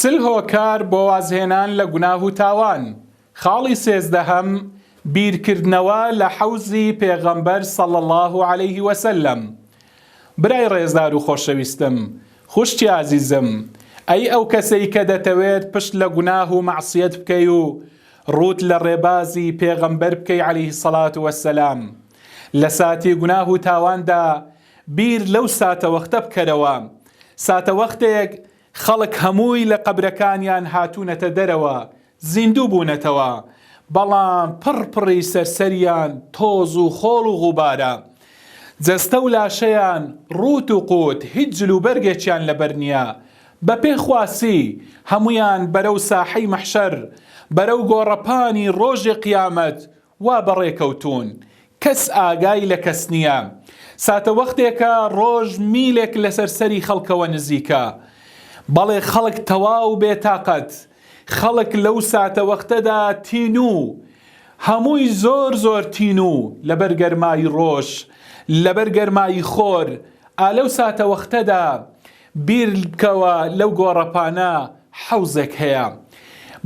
سل هۆکار بۆ وازهێنان لە گوناه و تاوان. خاڵی سێزدەهەم بیرکردنەوە لە حەوزی پێغەمبەر صلی الله عليه وسلم. برای ڕێزدار و خۆشەویستم، خوشتی عزیزم، ئەی ئەو کەسەی کە دەتەوێت پشت لە گوناه و مەعسیەت بکەی و ڕوت لە ڕێبازی پێغەمبەر بکەی عليه الصلاة والسلام، لە ساتی گوناه و تاواندا بیر لەو ساتە وەختە بکەرەوە، ساتە وەختێک خەڵک هەمووی لە قەبرەکانیان هاتوونەتە دەرەوە، زیندوو بوونەتەوە، بەڵام پڕپڕی سەرسەریان تۆز و خۆڵ و غوبارە، جەستە و لاشەیان ڕوت و قوت، هیچ جل و بەرگێکیان لەبەر نییە، بە پێخواسی هەمویان بەرەو ساحەی مەحشەر، بەرەو گۆڕەپانی ڕۆژی قیامەت وا بەڕێکەوتون، کەس ئاگای لە کەس نییە. ساتە وەختێکە ڕۆژ میلێک لەسەر سەری خەڵکەوە نزیکە، بەڵێ خەڵک تەواو بێتاقەت، خەڵک لەو ساتە وەختەدا تینوو، هەمووی زۆر تینوو لەبەر گەرمای ڕۆژ، لەبەر گەرمای خۆر. ئالەو ساتە وەختەدا بیر بکەوە لەو گۆڕەپانە حەوزێک هەیە،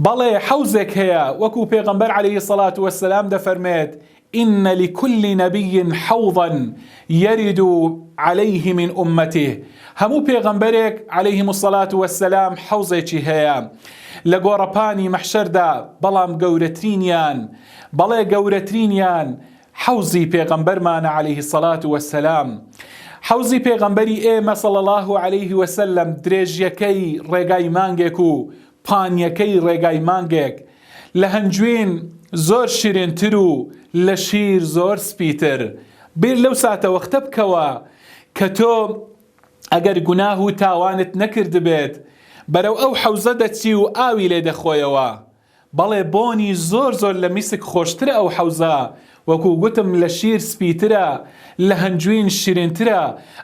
بەڵێ حەوزێک هەیە، وەکو پێغەمبەر عليه الصلاة والسلام دەفەرمێت: إن لكل نبي حوضا يرد عليه من أمته. همو پێغەمبەرێک عليهم الصلاة والسلام حەوزێکی هەیە لە گۆڕەپانی مەحشەردا، بەڵام گەورەترینیان حەوزی پێغەمبەرمانە عليه الصلاة والسلام. حەوزی پێغەمبەری ئێمە صلی الله عليه وسلم درێژیەکەی ڕێگای مانگێک و پانیەکەی ڕێگای مانگێک، لە هەنجوین زۆر شیرینتر و لە شیر زۆر سپیتر. بیر لەو ساتە وەختە بکەوە کە تۆ ئەگەر گوناه و تاوانت نەکردبێت، بەرەو ئەو حەوزە دەچی و ئاوی لێ دەخۆیەوە، بەڵێ بۆنی زۆر لە میسک خۆشترە ئەو حەوزە، وەکو گوتم لە شیر سپیترە، لە هەنجوین شیرینترە،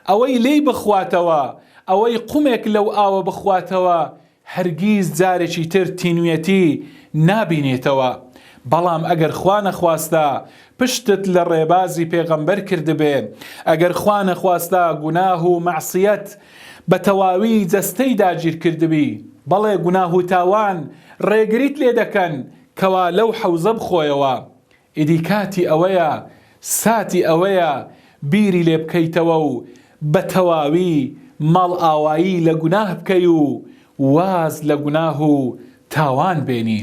ئەوەی لێی بخواتەوە، ئەوەی قومێک لەو ئاوە بخواتەوە، هەرگیز جارێکی تر تینوێتی نابینێتەوە. بەڵام ئەگەر خوا نەخواستە پشتت لە ڕێبازی پێغەمبەر کردبێ، ئەگەر خوا نەخواستە گوناه و مەعسیەت بە تەواوی جەستەی داگیر کردبی، بەڵێ گوناه و تاوان ڕێگریت لێ دەکەن کەوا لەو حەوزە بخۆیەوە. ئیدی کاتی ئەوەیە، ساتی ئەوەیە بیری لێ بکەیتەوە و بە تەواوی ماڵ ئاوایی لە گوناه بکەی و واز لە گوناه و تاوان بێنی.